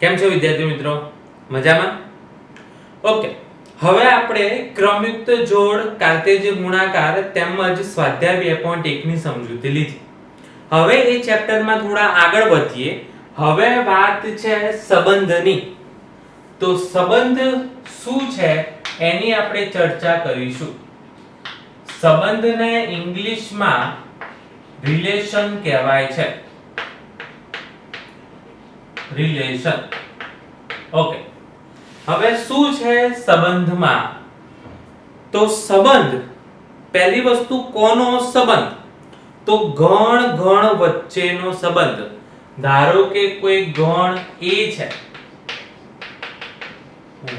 કેમ છો વિદ્યાર્થી મિત્રો? મજામાં? ઓકે. હવે આપણે ક્રમયુક્ત જોડ, કાર્તેજ ગુણાકાર તેમજ સ્વાધ્યાય 2.1 ની સમજૂતી લીધી. હવે એ ચેપ્ટરમાં થોડા આગળ વધીએ. હવે વાત છે સંબંધની. તો સંબંધ શું છે એની આપણે ચર્ચા કરીશું. સંબંધને ઇંગ્લિશમાં રિલેશન કહેવાય છે. રિલેશન. ઓકે. હવે શું છે સંબંધમાં? તો સંબંધ, પહેલી વસ્તુ કોનો સંબંધ? તો ગણ વચ્ચેનો સંબંધ. ધારો કે કોઈ ગણ A છે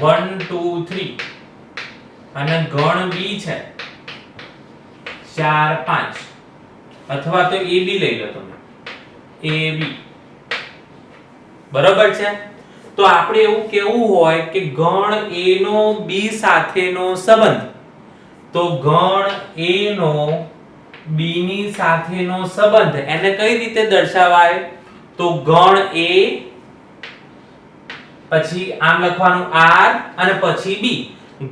1 2 3 અને ગણ B છે 4 5, અથવા તો AB લઈ લો તમે, AB. બરાબર છે? તો આપણે એવું કેવું હોય કે ગણ A નો B સાથેનો સંબંધ. તો ગણ A નો B ની સાથેનો સંબંધ એને કઈ રીતે દર્શાવાય? તો ગણ A, પછી આમ લખવાનું R અને પછી B.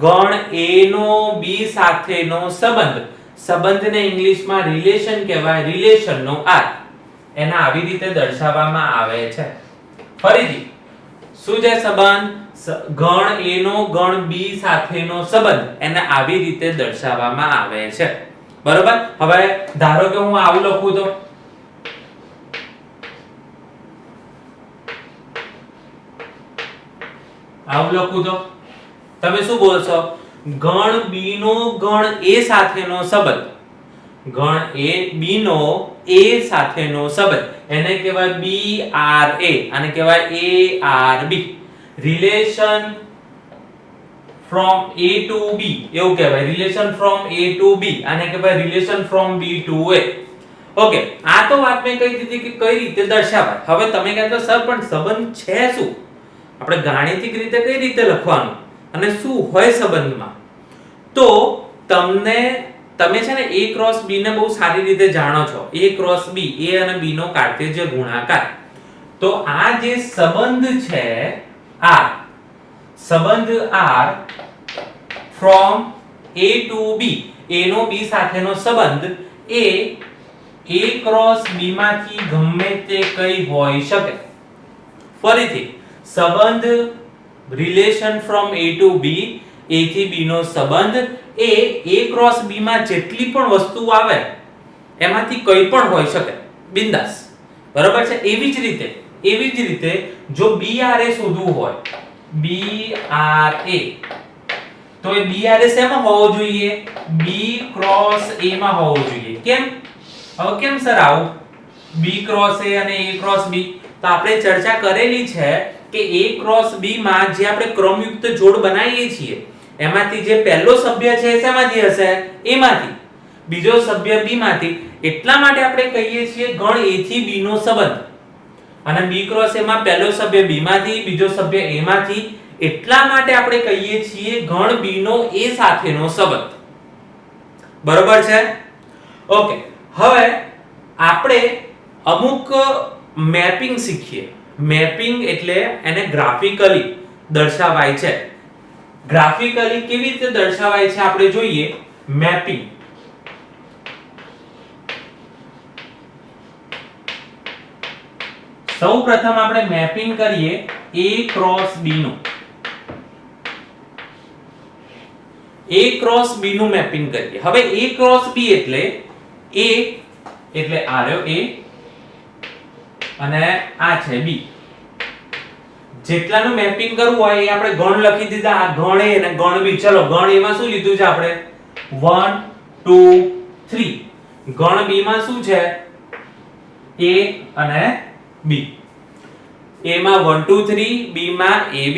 ગણ A નો B સાથેનો સંબંધ. સંબંધને ઇંગ્લિશમાં રિલેશન કહેવાય, રિલેશનનો R. એને આવી રીતે દર્શાવવામાં આવે છે. ફરીથી શું છે સંબંધ? ગણ A નો ગણ B સાથેનો સંબંધ એને આવી રીતે દર્શાવવામાં આવે છે. બરોબર? હવે ધારો કે હું આવું લખું તો આવું લખું તો તમે શું બોલશો? ગણ B નો ગણ A સાથેનો સંબંધ. ગણ B નો A સાથેનો સંબંધ એને કહેવાય BRA અને કહેવાય ARB. Relation from A to B એવું કહેવાય. Relation from A to B અને કહેવાય relation from B to A. Okay. આ તો વાત મેં કહી દીધી કે કઈ રીતે દર્શાવાય. હવે તમે કહેતો સર પણ સંબંધ છે શું? આપણે ગાણિતિક રીતે કઈ રીતે લખવાનું અને શું હોય સંબંધમાં? તો તમે છે ને A ક્રોસ B ને બહુ સારી રીતે જાણો છો. A ક્રોસ B, A અને B નો કાર્તેજ ગુણાકાર. તો આ જે સંબંધ છે R, સંબંધ R from A to B, A no B સાથેનો સંબંધ એ A ક્રોસ B માંથી ગમે તે કઈ હોઈ શકે. ફરીથી સંબંધ relation from A to B, A થી B નો સંબંધ એ A ક્રોસ B માં જેટલી પણ વસ્તુ આવે એમાંથી કંઈ પણ હોઈ શકે. બિંદાસ. બરાબર છે? એવી જ રીતે જો BRA શોધવું હોય, BRA, તો એ BRA શેમાં હોવો જોઈએ? B ક્રોસ A માં હોવો જોઈએ. કેમ? હવે કેમ સર આવું? B ક્રોસ A અને A ક્રોસ B? તો આપણે ચર્ચા કરેલી છે કે A ક્રોસ B માં જે આપણે ક્રમયુક્ત જોડ બનાવીએ છીએ એમાંથી જે પહેલો સભ્ય છે એ શેમાંથી હશે? A માંથી. બીજો સભ્ય B માંથી. એટલા માટે આપણે કહીએ છીએ ગણ A થી B નો સંબંધ. અને B ક્રોસ A માં પહેલો સભ્ય B માંથી, બીજો સભ્ય A માંથી. એટલા માટે આપણે કહીએ છીએ ગણ B નો A સાથેનો સંબંધ. બરોબર છે? ઓકે. હવે આપણે અમુક મેપિંગ શીખીએ. મેપિંગ એટલે એને ગ્રાફિકલી દર્શાવાય છે. ગ્રાફિકલી કેવી રીતે દર્શાવાય છે આપણે જોઈએ. મેપિંગ. સૌપ્રથમ આપણે મેપિંગ કરીએ A ક્રોસ B નું. A ક્રોસ B નું મેપિંગ કરીએ. હવે A ક્રોસ B એટલે A એટલે આ રહ્યો A અને આ છે B. જેટલાનું મેપિંગ કરવું હોય એ આપણે ગણ લખી દીધા. આ ગણ A અને ગણ B. ચલો ગણ A માં શું લીધું છે આપણે? 1 2 3. ગણ B માં શું છે? A અને B. A માં 1 2 3, B માં AB.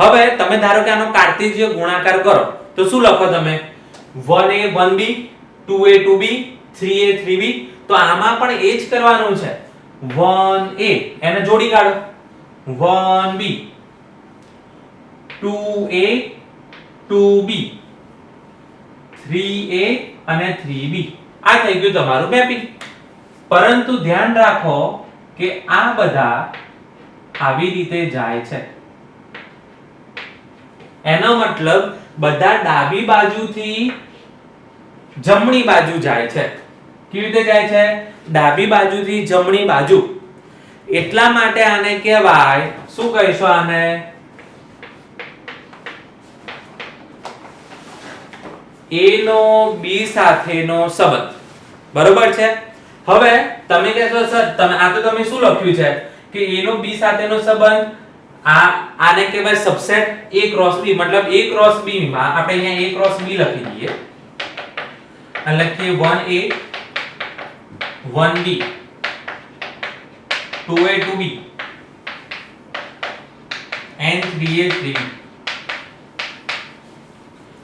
હવે તમે ધારો કે આનો કાર્તેજ ગુણાકાર કરો તો શું લખો તમે? 1A 1B, 2A 2B, 3A 3B. તો આમાં પણ એ જ કરવાનું છે. 1A એને જોડી કાઢો, 1B, 2A 2B, 3A અને 3B. આ થઈ ગયું તમારું મેપિંગ. પરંતુ ધ્યાન રાખો કે આ બધા આવી રીતે જાય છે, એનો મતલબ બધા ડાબી બાજુથી જમણી બાજુ જાય છે. કેવી રીતે જાય છે? ડાબી બાજુથી જમણી બાજુ. એટલા માટે આને કહેવાય, શું કહીશું આને? A નો B સાથેનો સંબંધ. બરોબર છે? હવે તમે કહેશો સર આ તો તમે શું લખ્યું છે કે A નો B સાથેનો સંબંધ, આને કહેવાય સબસેટ A ક્રોસ B, મતલબ A ક્રોસ B માં આપણે અહીંયા A ક્રોસ B લખી દઈએ અને લખીએ 1A 1B 2A 2B and 3A 3B.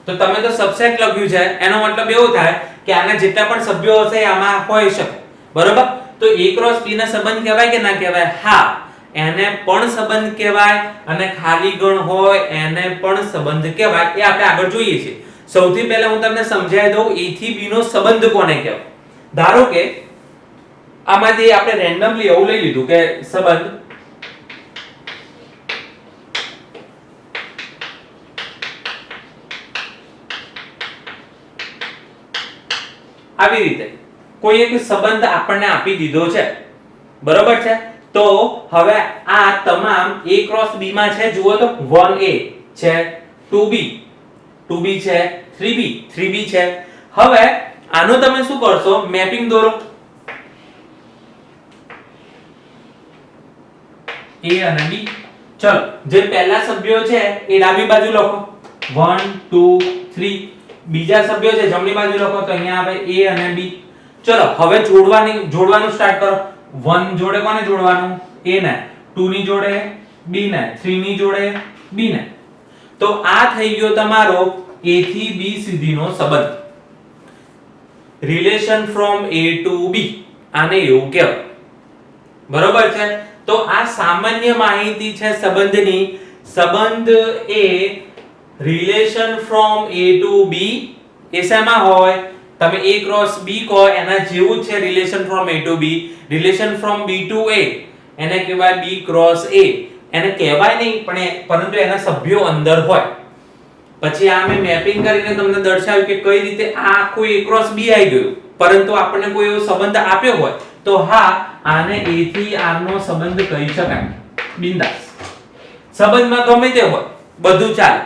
તો તમે તો સબસેટ લખ્યું છે, એનો મતલબ એવો થાય કે આના જેટલા પણ સભ્યો હશે આમાં હોઈ શકે. બરોબર? તો A ક્રોસ B ના સંબંધ કહેવાય કે ના કહેવાય? હા, એને પણ સંબંધ કહેવાય અને ખાલી ગણ હોય એને પણ સંબંધ કહેવાય. એ આપણે આગળ જોઈએ છીએ. સૌથી પહેલા હું તમને સમજાવી દઉં A થી B નો સંબંધ કોને કહેવાય. ધારો કે આમાંથી આપણે રેન્ડમલી એવું લઈ લીધું કે સંબંધ આવી રીતે કોઈ એક સંબંધ આપણને આપી દીધો છે. બરોબર છે? તો હવે આ તમામ A ક્રોસ B માં છે. જુઓ તો 1A છે, 2B છે, 3B છે. હવે આનો તમે શું કરશો? મેપિંગ દોરો. A અને B. ચલો, જે પહેલા સભ્યો છે એ ડાબી બાજુ લખો 1 2 3. બીજા સભ્યો છે જમણી બાજુ લખો, તો અહીંયા આવે A અને B. ચલો હવે જોડવાનું સ્ટાર્ટ કરો. 1 જોડે કોને જોડવાનું? A ને. 2 ની જોડે B ને. 3 ની જોડે B ને. તો આ થઈ ગયો તમારો A થી B સુધીનો સંબંધ. Relation from A to B, આને એવું કહેવાય. બરોબર છે? તો આ સામાન્ય માહિતી છે સંબંધની. સંબંધ એ relation from A to B એ શેમાં હોય? તમે A ક્રોસ B કહો એના જેવું જ છે relation from A to B. Relation from B to A એને કહેવાય B ક્રોસ A. એને કહેવાય નહીં પરંતુ એના સભ્યો અંદર હોય. પછી આ મેં મેપિંગ કરીને તમને દર્શાવ્યું કે કઈ રીતે આ આખું A ક્રોસ B આવી ગયું, પરંતુ આપણને કોઈ એવો સંબંધ આપ્યો હોય તો હા, આને A થી R નો સંબંધ કહી શકાય. બિંદાસ. સંબંધમાં ગમે તે હોય બધું ચાલે.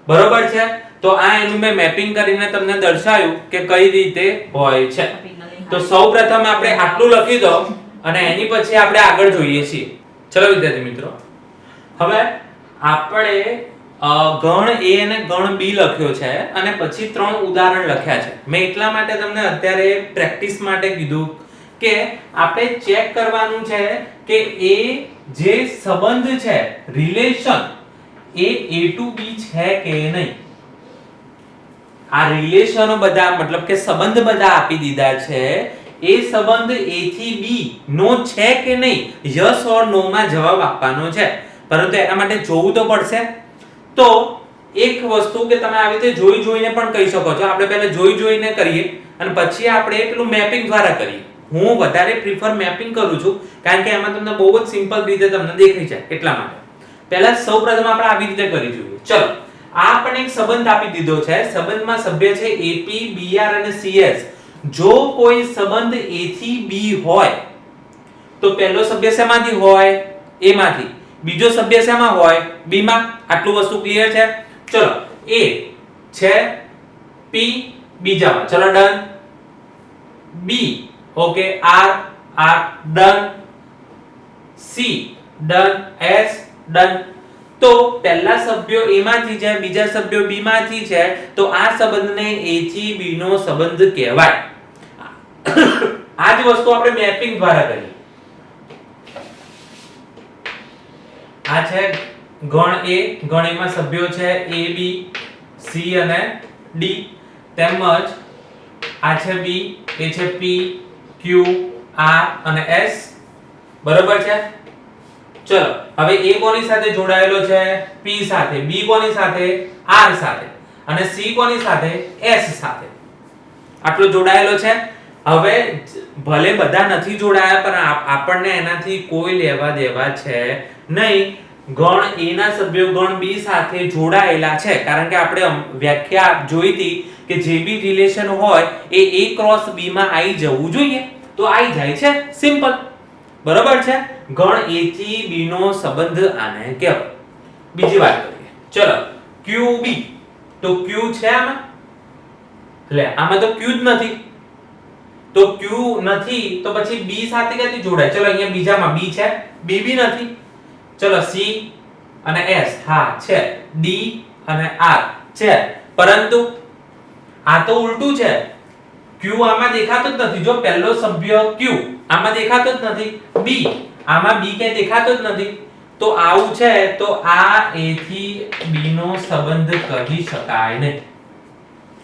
બરોબર છે? તો આ એનું મેં મેપિંગ કરીને તમને દર્શાવ્યું કે કઈ રીતે હોય છે. તો સૌપ્રથમ આપણે આટલું લખી દો અને એની પછી આપણે આગળ જોઈએ છીએ. ચલો વિદ્યાર્થી મિત્રો, હવે આપણે ગણ A અને ગણ B લખ્યો છે અને પછી 3 ઉદાહરણ લખ્યા છે. મેં એટલા માટે તમને અત્યારે પ્રેક્ટિસ માટે કીધું કે આપણે ચેક કરવાનું છે કે એ જે સંબંધ છે, relation, A A to B છે કે નહીં. આ રિલેશનો બધા મતલબ કે સંબંધ બધા આપી દીધા છે. એ સંબંધ A થી B નો છે કે નહીં, યસ ઓર નો માં જવાબ આપવાનો છે. પરંતુ એના માટે જોવું તો પડશે. તો એક વસ્તુ કે તમે આવી રીતે જોઈને પણ કહી શકો છો. આપણે પહેલા જોઈને કરીએ અને પછી આપણે પેલું મેપિંગ દ્વારા કરીએ. હું વધારે પ્રિફર મેપિંગ કરું છું કારણ કે એમાં તમને બહુ જ સિમ્પલ રીતે તમને દેખાઈ જાય એટલા માટે. પહેલા સૌપ્રથમ આપણે આવી રીતે કરી જોઈએ. ચલો, આ આપણને એક સંબંધ આપી દીધો છે. સંબંધમાં સભ્ય છે AP, BR અને CS. જો કોઈ સંબંધ A થી B હોય તો પહેલો સભ્ય શેમાંથી હોય? A માંથી. બીજો સભ્ય શેમાં હોય? B માં. આટલું વસ્તુ ક્લિયર છે? ચલો, A છે P બીજામાં. ચલો done. B okay, R done. C done. S done. તો પહેલા સભ્યો A માંથી છે, બીજા સભ્યો B માંથી છે, તો આ સંબંધને A થી B નો સંબંધ કહેવાય. આ જ વસ્તુ આપણે મેપિંગ દ્વારા કરીએ. આ છે ગણ A. ગણ A માં સભ્યો છે A, B, C અને D. તેમજ આ છે B, એ છે P, Q, R અને S. બરોબર છે? ચલો, હવે A કોની સાથે જોડાયેલો છે? P સાથે. B કોની સાથે? R સાથે. અને C કોની સાથે? S સાથે. આટલો જોડાયેલો છે. હવે ભલે બધા નથી જોડાયા પણ આપણને એનાથી કોઈ લેવા દેવા છે નહીં. ગણ A ના સભ્યો ગણ B સાથે જોડાયેલા છે કારણ કે આપણે વ્યાખ્યા જોઈ હતી કે જે બી રિલેશન હોય એ A ક્રોસ B માં આવી જવું જોઈએ, તો આવી જાય છે. સિમ્પલ, બરોબર છે. ગણ A થી B નો સંબંધ આને કહેવાય. બીજી વાત કરીએ, ચલો QB. તો Q છે આમાં, લે આમાં તો Q જ નથી, તો Q નથી તો પછી B સાથે ક્યાંથી જોડાય? ચલો અહીંયા બીજામાં B છે, B બી નથી. ચલો C અને S હા છે, D અને R છે, પરંતુ આ તો ઉલટું છે. Q આમાં દેખાતો જ નથી. જો પહેલો સભ્ય Q આમાં દેખાતો જ નથી, B આમાં B કે દેખાતો જ નથી, તો આવું છે. તો આ A થી B નો સંબંધ કહી શકાય નહીં.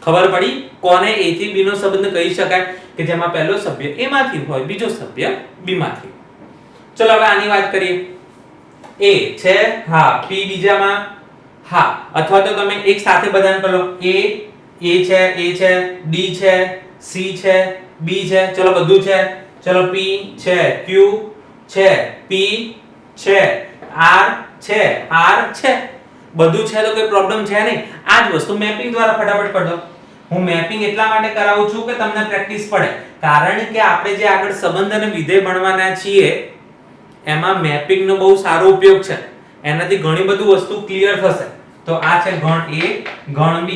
ખબર પડી કોને A થી B નો સંબંધ કહી શકાય? કે જેમાં પહેલો સભ્ય A માંથી હોય, બીજો સભ્ય B માંથી. ચલો હવે આની વાત કરીએ. A છે હા, P બીજામાં હા, અથવા તો તમે એક સાથે બધાને કરો. A છે, D છે, C છે, B છે, ચલો બધું છે. ચલો P છે, Q છે, P છે, R છે, બધું છે, તો કોઈ પ્રોબ્લેમ છે નહીં. આ જ વસ્તુ મેપિંગ દ્વારા ફટાફટ કરી દો. હું મેપિંગ એટલા માટે કરાવું છું કે તમને પ્રેક્ટિસ પડે, કારણ કે આપણે જે આગળ સંબંધ અને વિધેય ભણવાના છીએ એમાં મેપિંગ નો બહુ સારો ઉપયોગ છે. એનાથી ઘણી બધી વસ્તુ ક્લિયર થશે. તો આ છે ગણ A, ગણ B,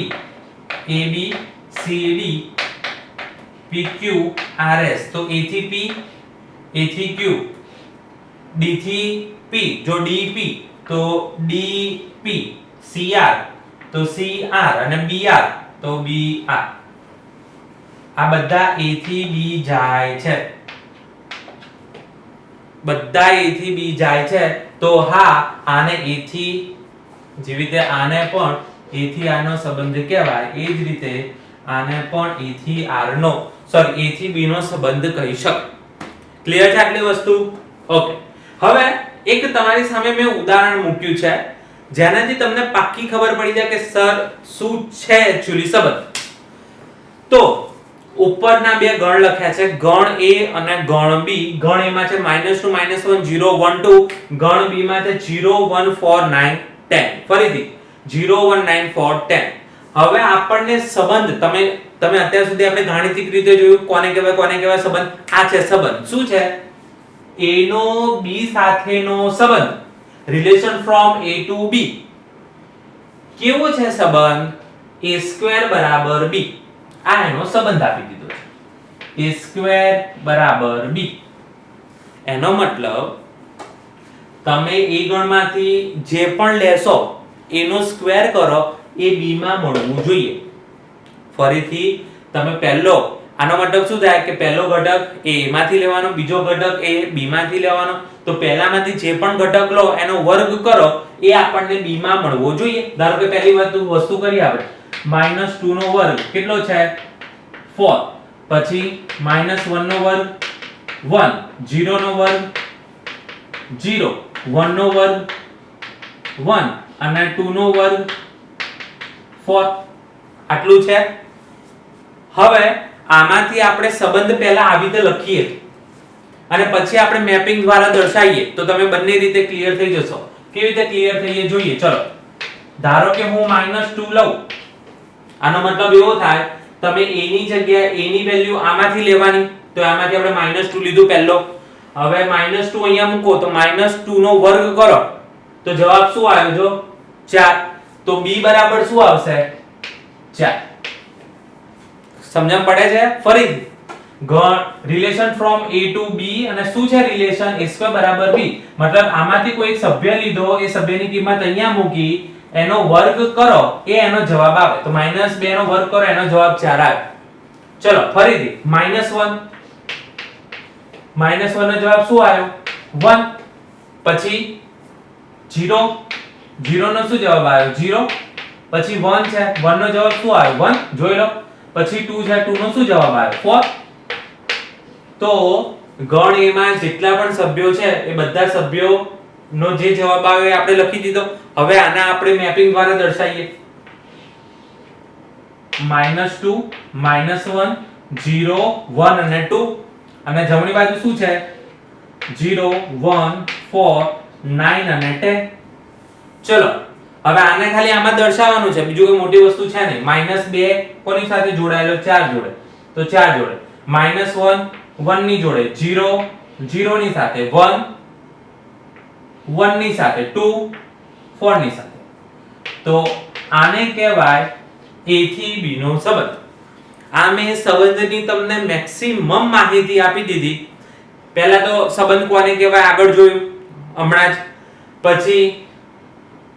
AB, CD, PQ, RS. તો A થી P, A થી Q, D થી P, જો DP તો DP, CR તો CR અને BR તો BR. આ બધા A થી B જાય છે, બધા A થી B જાય છે. તો હા, આને A થી, જેવી રીતે આને પણ A થી R નો સંબંધ કહેવાય, એ જ રીતે આને પણ A થી R નો A થી B નો સંબંધ કહી શકાય. ક્લિયર છે આટલી વસ્તુ? ઓકે. હવે એક તમારી સામે મેં ઉદાહરણ મૂક્યું છે જેનાથી તમને પાક્કી ખબર પડી જાય કે સર શું છે એક્ચ્યુઅલી સંબંધ. તો ઉપરના બે ગણ લખ્યા છે, ગણ A અને ગણ B. ગણ A માં છે -2 -1 0 1 2, ગણ B માં છે 0 1 4 9 10. ફરીથી 0 1 9 4 10. હવે આપણને સંબંધ, તમે અત્યાર સુધી આપણે ગાણિતિક રીતે જોયું કોને કહેવાય સંબંધ. આ છે સંબંધ. શું છે? A નો B સાથેનો સંબંધ, relation from A to B. કેવો છે સંબંધ? A² બરાબર B. આ એનો સંબંધ આપી દીધો છે, A² બરાબર B. એનો મતલબ તમે A ગણમાંથી જે પણ લેશો એનો સ્ક્વેર કરો એ B માં મળવું જોઈએ. ફરીથી તમે પહેલો, આનો મતલબ શું થાય કે પહેલો ઘટક A માંથી લેવાનો, બીજો ઘટક A B માંથી લેવાનો. તો પહેલામાંથી જે પણ ઘટક લો એનો વર્ગ કરો એ આપણને B માં મળવો જોઈએ. ધારો કે પહેલી વસ્તુ કરીએ આપણે, -2 નો વર્ગ કેટલો છે? 4. પછી -1 નો વર્ગ 1, 0 નો વર્ગ 0, 1 નો વર્ગ 1 અને 2 નો વર્ગ 4. આટલું છે. હવે આમાંથી આપણે સંબંધ પહેલા આવી રીતે લખીએ અને પછી આપણે મેપિંગ દ્વારા દર્શાવીએ તો તમે બંને રીતે ક્લિયર થઈ જશો. કેવી રીતે ક્લિયર થઈએ જોઈએ. ચલો ધારો કે હું -2 લઉં, આનો મતલબ એવો થાય તમે A ની જગ્યાએ A ની વેલ્યુ આમાંથી લેવાની, તો આમાંથી આપણે -2 લીધું પહેલો. હવે -2 અહીંયા મૂકો તો -2 નો વર્ગ કરો તો જવાબ શું આવ્યો? જો 4. તો B બરાબર શું આવશે? 4. સમજણ પડે છે? ફરીથી relation from A to B અને શું છે રિલેશન? A² બરાબર B. મતલબ આમાંથી કોઈ એક સભ્ય લીધો, એ સભ્યની કિંમત અહીંયા મૂકી, એનો વર્ગ કરો એ એનો જવાબ આવે. તો -2 નો વર્ગ કરો એનો જવાબ 4 આવે. ચલો ફરીથી -1 નો જવાબ શું આવ્યો? 1. પછી 0 નો શું જવાબ આવ્યો? 0. પછી 1 છે, 1 નો જવાબ શું આવ્યો? 1. જોઈ લો. પછી 2 છે, 2 નો શું જવાબ આવ્યો? 4. તો ગણ A માં જેટલા પણ સભ્યો છે એ બધા સભ્યો નો જે જવાબ આવે એ આપણે લખી દીધો. હવે આના આપણે મેપિંગ દ્વારા દર્શાવીએ. -2 -1 0 1 અને 2 અને જમણી બાજુ શું છે 0 1 4 9 અને 10. ચલો હવે આને ખાલી આમાં દર્શાવવાનું છે, બીજું કોઈ મોટી વસ્તુ છે નહીં. -2 કોની સાથે જોડાયેલો 4 જોડે, તો 4 જોડે. -1 1 ની જોડે, 0 0 ની સાથે, 1 1 ની સાથે, 2 4 ની સાથે. તો આને કહેવાય a થી b નો સંબંધ. આ મેં સંબંધની તમને મેક્સિમમ માહિતી આપી દીધી. પહેલા તો સંબંધ કોને કહેવાય આગળ જોયું હમણાં જ, પછી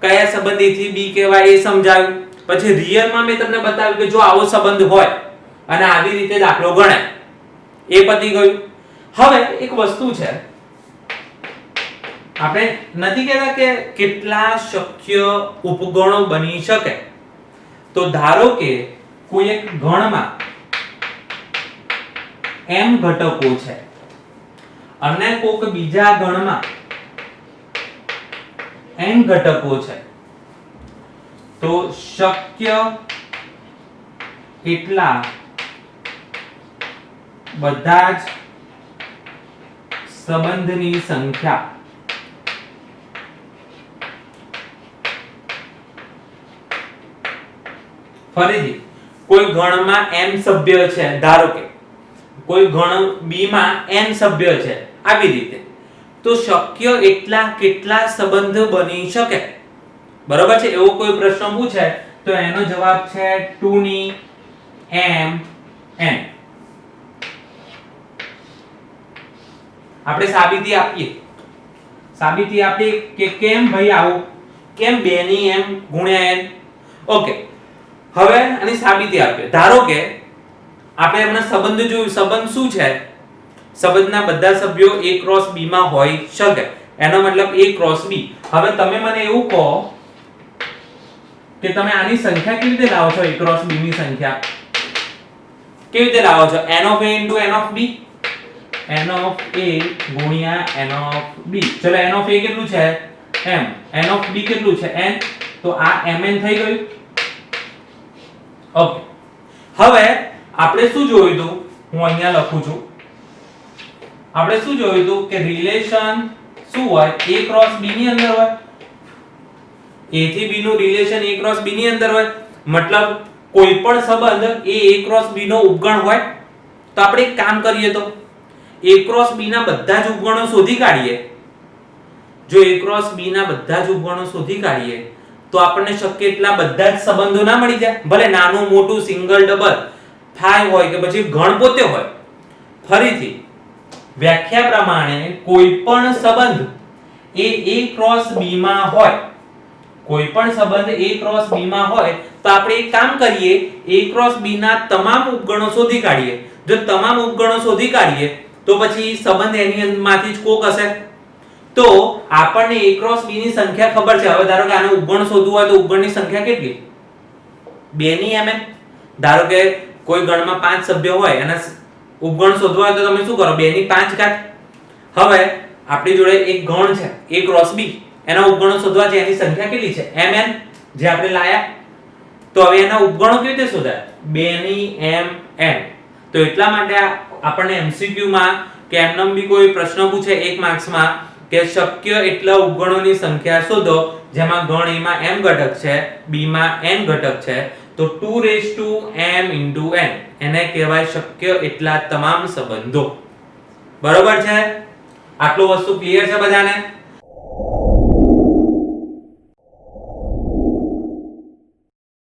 કયા સંબંધ a થી b કહેવાય એ સમજાવ્યું, પછી રિયલમાં મેં તમને બતાવ્યું કે જો આવો સંબંધ હોય અને આવી રીતે દાખલો ગણાય, એ પતી ગયું. હવે એક વસ્તુ છે, આપણે નથી કહેતા કે કેટલા શક્ય ઉપગણો બની શકે. તો ધારો કે કોઈ એક ગણમાં m ઘટકો છે અને કોઈક બીજા ગણમાં n ઘટકો છે, તો શક્ય એટલા બધા જ સંબંધની સંખ્યા ફરીથી કોઈ ગણમાં m સભ્ય છે, ધારો કે કોઈ ગણ b માં n સભ્ય છે, આવી રીતે, તો શક્ય એટલા કેટલા સંબંધ બની શકે. બરોબર છે? એવો કોઈ પ્રશ્ન પૂછે તો એનો જવાબ છે 2 ની m n. આપણે સાબિતી આપીએ કે કેમ ભાઈ આવું, કેમ 2 ની m ગુણ્યા n. ઓકે, હવે આની સાબિતી આપીએ. ધારો કે આપણે હમણાં સંબંધ જોયું, સંબંધ શું છે? સંબંધના બધા સભ્યો a ક્રોસ b માં હોઈ શકે, એનો મતલબ a ક્રોસ b. હવે તમે મને એવું કહો કે તમે આની સંખ્યા કેવી રીતે લાવો છો? a ક્રોસ b ની સંખ્યા કેવી રીતે લાવો છો? n of a into n of b, n of a ગુણ્યા n of b. ચલો n of a કેટલું છે? m. n of b કેટલું છે? n. તો આ mn થઈ ગયું. ઓકે, હવે આપણે શું જોયું હતું? હું અહીંયા લખું છું. આપણે શું જોયું હતું કે રિલેશન શું હોય? a ક્રોસ b ની અંદર હોય. a થી b નું રિલેશન a ક્રોસ b ની અંદર હોય, મતલબ કોઈ પણ સંબંધ એ a ક્રોસ b નો ઉપગણ હોય. તો આપણે એક કામ કરીએ, તો a ક્રોસ b ના બધા જ ઉપગણો શોધી કાઢીએ. જો a ક્રોસ b ના બધા જ ઉપગણો શોધી કાઢીએ તો આપણને શક્ય એટલા બધા જ સંબંધો ના મળી જાય, ભલે નાનું મોટું સિંગલ ડબલ થાય હોય કે પછી ગણ પોતે હોય. ફરીથી વ્યાખ્યા પ્રમાણે કોઈ પણ સંબંધ એ a ક્રોસ b માં હોય, કોઈ પણ સંબંધ a ક્રોસ b માં હોય તો આપણે એક કામ કરીએ, a ક્રોસ b ના તમામ ઉપગણો શોધી કાઢીએ. જો તમામ ઉપગણો શોધી કાઢીએ તો પછી સંબંધ એની માંથી જ કોક હશે. તો આપણને a ક્રોસ b ની સંખ્યા ખબર છે. હવે ધારો કે આને ઉપગણ શોધવું હોય તો ઉપગણની સંખ્યા કેટલી? 2 ની mn. ધારો કે કોઈ ગણમાં 5 સભ્યો હોય અને ઉપગણ શોધવા હોય તો તમે શું કરો? 2 ની 5 ઘાત. હવે આપણી જોડે એક ગણ છે a ક્રોસ b, એના ઉપગણો શોધવા છે, એની સંખ્યા કેટલી છે? mn, જે આપણે લાયા. તો હવે એના ઉપગણો કેવી રીતે શોધાય? 2 ની mn. તો એટલા માટે આપણને MCQ માં કે એમનેમ બી કોઈ પ્રશ્ન પૂછે 1 માર્ક્સમાં કે શક્ય એટલા ઉપગણોની સંખ્યા શોધો, જેમાં ગણ a માં m ઘટક છે, b માં n ઘટક છે, તો 2m * n એને કહેવાય શક્ય એટલા તમામ સંબંધો. બરોબર છે? આટલું વસ્તુ ક્લિયર છે બધાને?